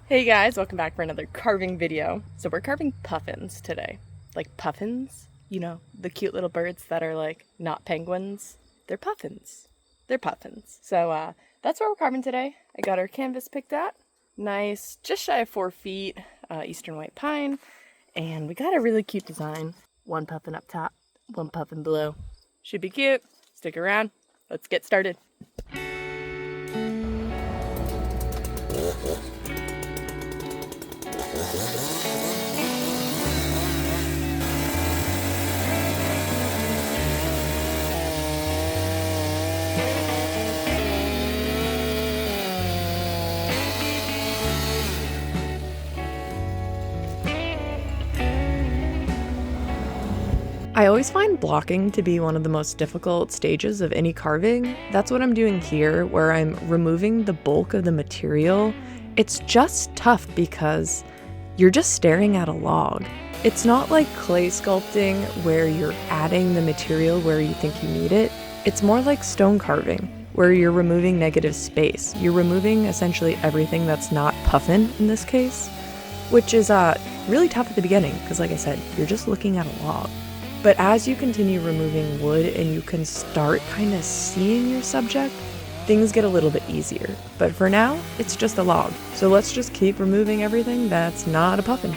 Hey guys, welcome back for another carving video. So we're carving puffins today. Like puffins, you know, the cute little birds that are like not penguins. They're puffins. They're puffins. So that's what we're carving today. I got our canvas picked out. Nice, just shy of 4 feet, eastern white pine. And we got a really cute design. One puffin up top, one puffin below. Should be cute. Stick around. Let's get started. I always find blocking to be one of the most difficult stages of any carving. That's what I'm doing here, where I'm removing the bulk of the material. It's just tough because you're just staring at a log. It's not like clay sculpting where you're adding the material where you think you need it. It's more like stone carving, where you're removing negative space. You're removing essentially everything that's not puffin in this case, which is really tough at the beginning because, like I said, you're just looking at a log. But as you continue removing wood and you can start kind of seeing your subject, things get a little bit easier. But for now, it's just a log. So let's just keep removing everything that's not a puffin.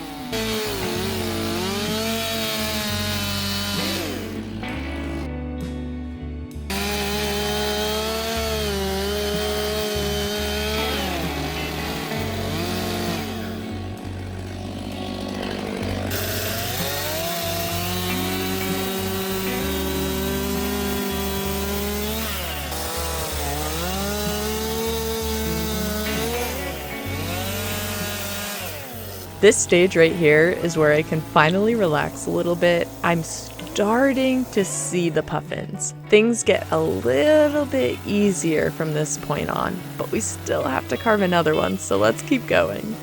This stage right here is where I can finally relax a little bit. I'm starting to see the puffins. Things get a little bit easier from this point on, but we still have to carve another one, so let's keep going.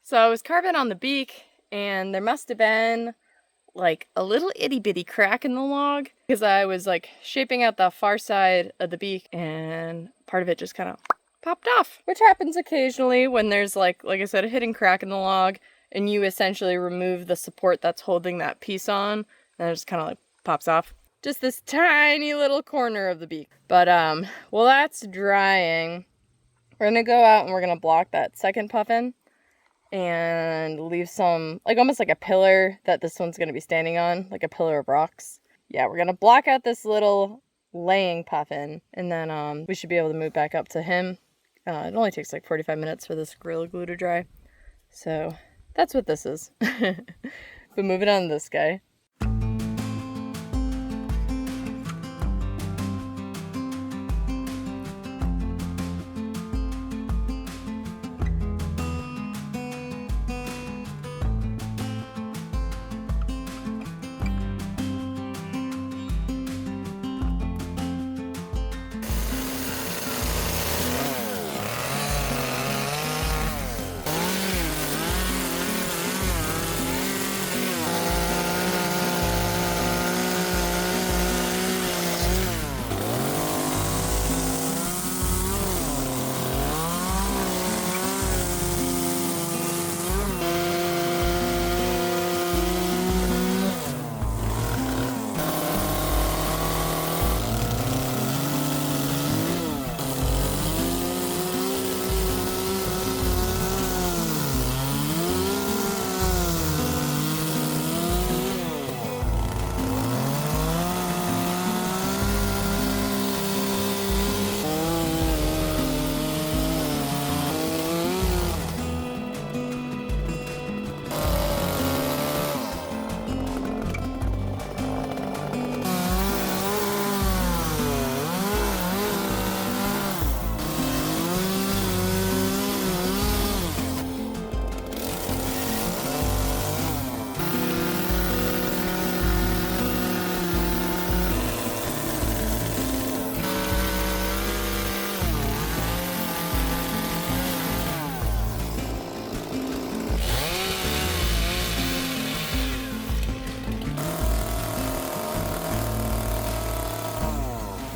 So I was carving on the beak, and there must have been like a little itty bitty crack in the log because I was like shaping out the far side of the beak and part of it just kind of popped off, which happens occasionally when there's like I said, a hidden crack in the log and you essentially remove the support that's holding that piece on and it just kind of like pops off. Just this tiny little corner of the beak. But while that's drying, we're gonna go out and we're gonna block that second puffin and leave some, like almost like a pillar that this one's going to be standing on, like a pillar of rocks. Yeah, we're going to block out this little laying puffin, and then we should be able to move back up to him. It only takes like 45 minutes for this Gorilla Glue to dry. So that's what this is. But moving on to this guy.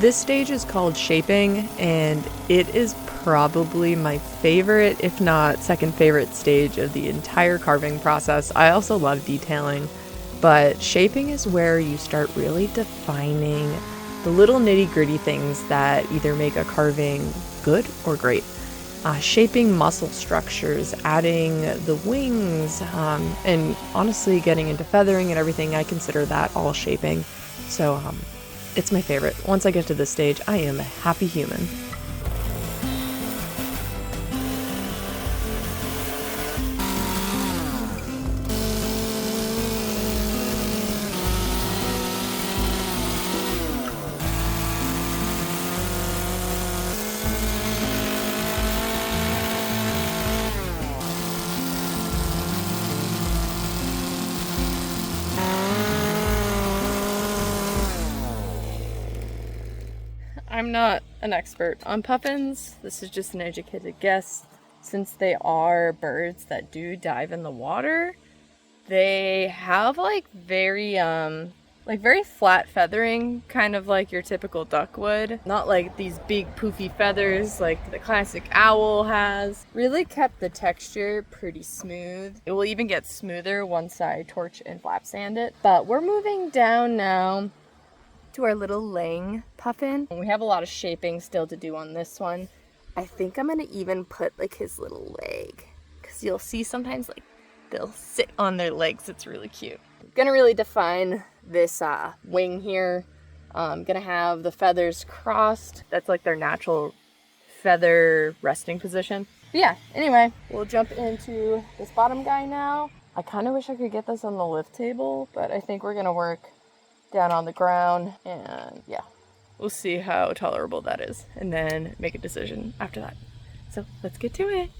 This stage is called shaping, and it is probably my favorite, if not second favorite stage of the entire carving process. I also love detailing, but shaping is where you start really defining the little nitty-gritty things that either make a carving good or great. Shaping muscle structures, adding the wings, and honestly getting into feathering and everything, I consider that all shaping. So it's my favorite. Once I get to this stage, I am a happy human. I'm not an expert on puffins. This is just an educated guess. Since they are birds that do dive in the water, they have like very flat feathering, kind of like your typical duck would. Not like these big poofy feathers like the classic owl has. Really kept the texture pretty smooth. It will even get smoother once I torch and flap sand it. But we're moving down now to our little laying puffin. We have a lot of shaping still to do on this one. I think I'm gonna even put like his little leg, because you'll see sometimes like they'll sit on their legs. It's really cute. I'm gonna really define this wing here. I'm gonna have the feathers crossed. That's like their natural feather resting position. But yeah, anyway, we'll jump into this bottom guy now. I kind of wish I could get this on the lift table, but I think we're gonna work down on the ground, and yeah, we'll see how tolerable that is and then make a decision after that. So let's get to it.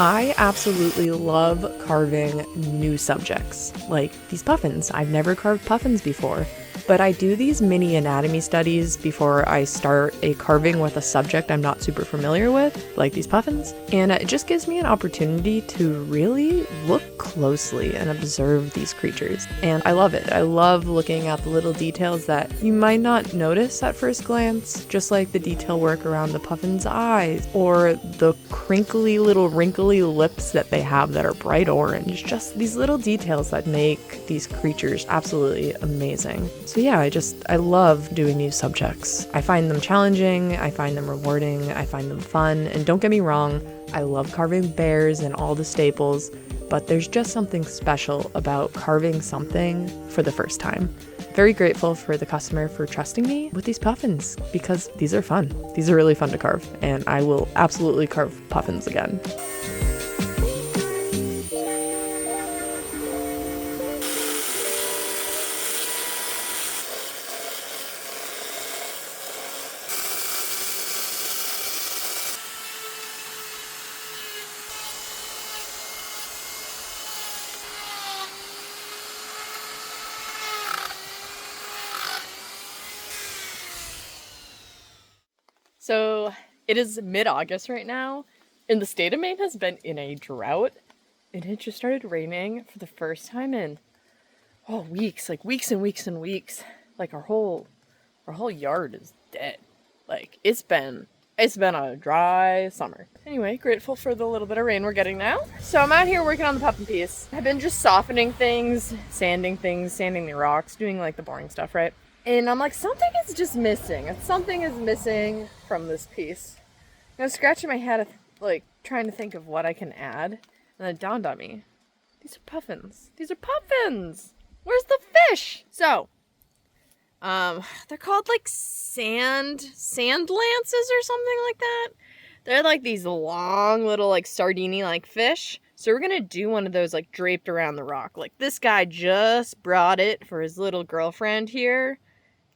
I absolutely love carving new subjects, like these puffins. I've never carved puffins before, but I do these mini anatomy studies before I start a carving with a subject I'm not super familiar with, like these puffins, and it just gives me an opportunity to really look closely and observe these creatures, and I love it. I love looking at the little details that you might not notice at first glance, just like the detail work around the puffin's eyes, or the crinkly little wrinkly lips that they have that are bright orange. Just these little details that make these creatures absolutely amazing. So yeah, I love doing new subjects. I find them challenging, I find them rewarding, I find them fun, and don't get me wrong, I love carving bears and all the staples, but there's just something special about carving something for the first time. Very grateful for the customer for trusting me with these puffins, because these are fun. These are really fun to carve, and I will absolutely carve puffins again. So it is mid-August right now, and the state of Maine has been in a drought, and it just started raining for the first time in weeks, like weeks and weeks and weeks. Like our whole yard is dead. Like it's been a dry summer. Anyway, grateful for the little bit of rain we're getting now. So I'm out here working on the puffin piece. I've been just softening things, sanding the rocks, doing like the boring stuff, right? And I'm like, something is just missing. Something is missing from this piece. I was scratching my head, like, trying to think of what I can add. And it dawned on me. These are puffins. These are puffins! Where's the fish? So, they're called, like, sand lances or something like that. They're, like, these long little, like, sardini-like fish. So we're gonna do one of those like draped around the rock. Like this guy just brought it for his little girlfriend here,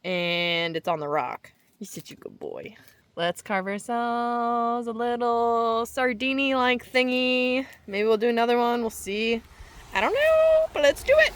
and it's on the rock. You're such a good boy. Let's carve ourselves a little sardini-like thingy. Maybe we'll do another one, we'll see. I don't know, but let's do it.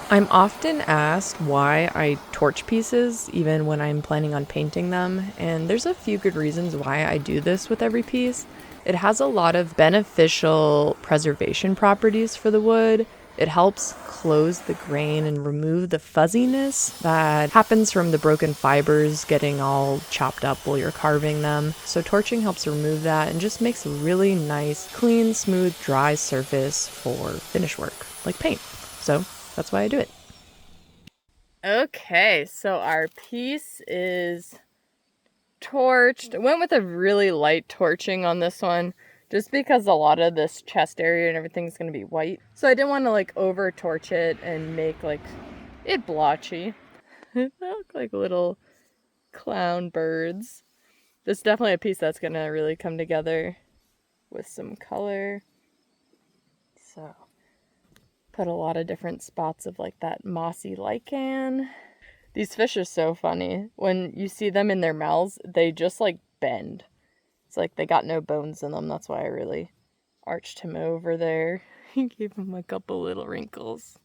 I'm often asked why I torch pieces even when I'm planning on painting them, and there's a few good reasons why I do this with every piece. It has a lot of beneficial preservation properties for the wood. It helps close the grain and remove the fuzziness that happens from the broken fibers getting all chopped up while you're carving them. So torching helps remove that and just makes a really nice, clean, smooth, dry surface for finish work, like paint. So that's why I do it. Okay, so our piece is torched. I went with a really light torching on this one, just because a lot of this chest area and everything's going to be white. So I didn't want to like over torch it and make like it blotchy. They look like little clown birds. This is definitely a piece that's going to really come together with some color. So put a lot of different spots of like that mossy lichen. These fish are so funny. When you see them in their mouths, they just like bend. It's like they got no bones in them. That's why I really arched him over there. Gave him a couple little wrinkles.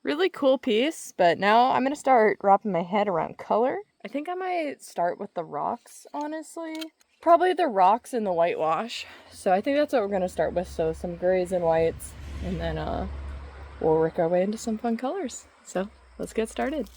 Really cool piece, but now I'm going to start wrapping my head around color. I think I might start with the rocks, honestly. Probably the rocks and the whitewash. So I think that's what we're going to start with. So some grays and whites, and then we'll work our way into some fun colors. So let's get started.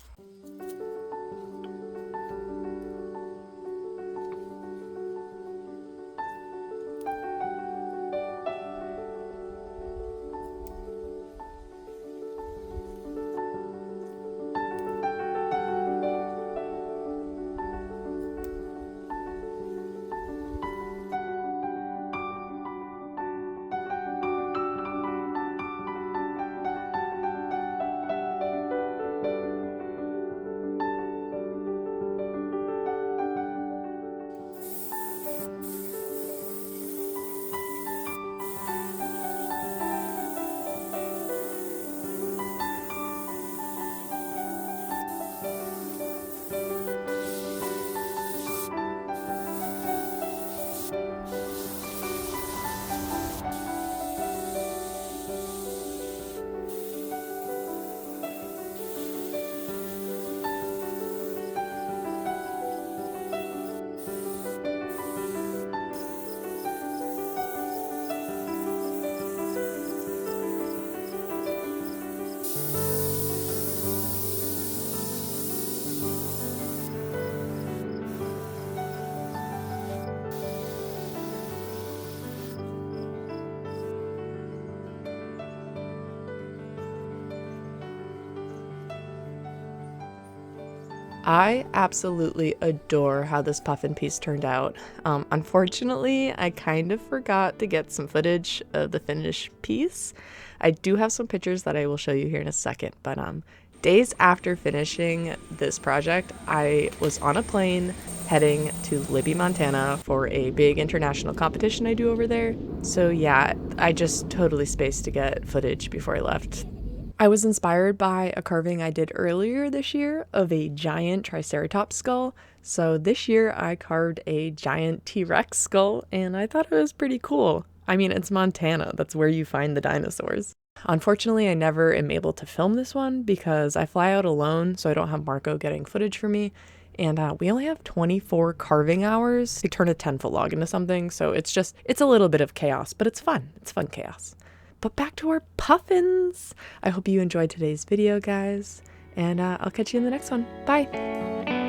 I absolutely adore how this puffin piece turned out. Unfortunately, I kind of forgot to get some footage of the finished piece. I do have some pictures that I will show you here in a second, but days after finishing this project, I was on a plane heading to Libby, Montana for a big international competition I do over there. So yeah, I just totally spaced to get footage before I left. I was inspired by a carving I did earlier this year of a giant triceratops skull. So this year I carved a giant T-Rex skull, and I thought it was pretty cool. I mean, it's Montana, that's where you find the dinosaurs. Unfortunately, I never am able to film this one because I fly out alone, so I don't have Marco getting footage for me. And we only have 24 carving hours to turn a 10-foot log into something, so it's a little bit of chaos, but it's fun. It's fun chaos. But back to our puffins! I hope you enjoyed today's video, guys, and I'll catch you in the next one. Bye!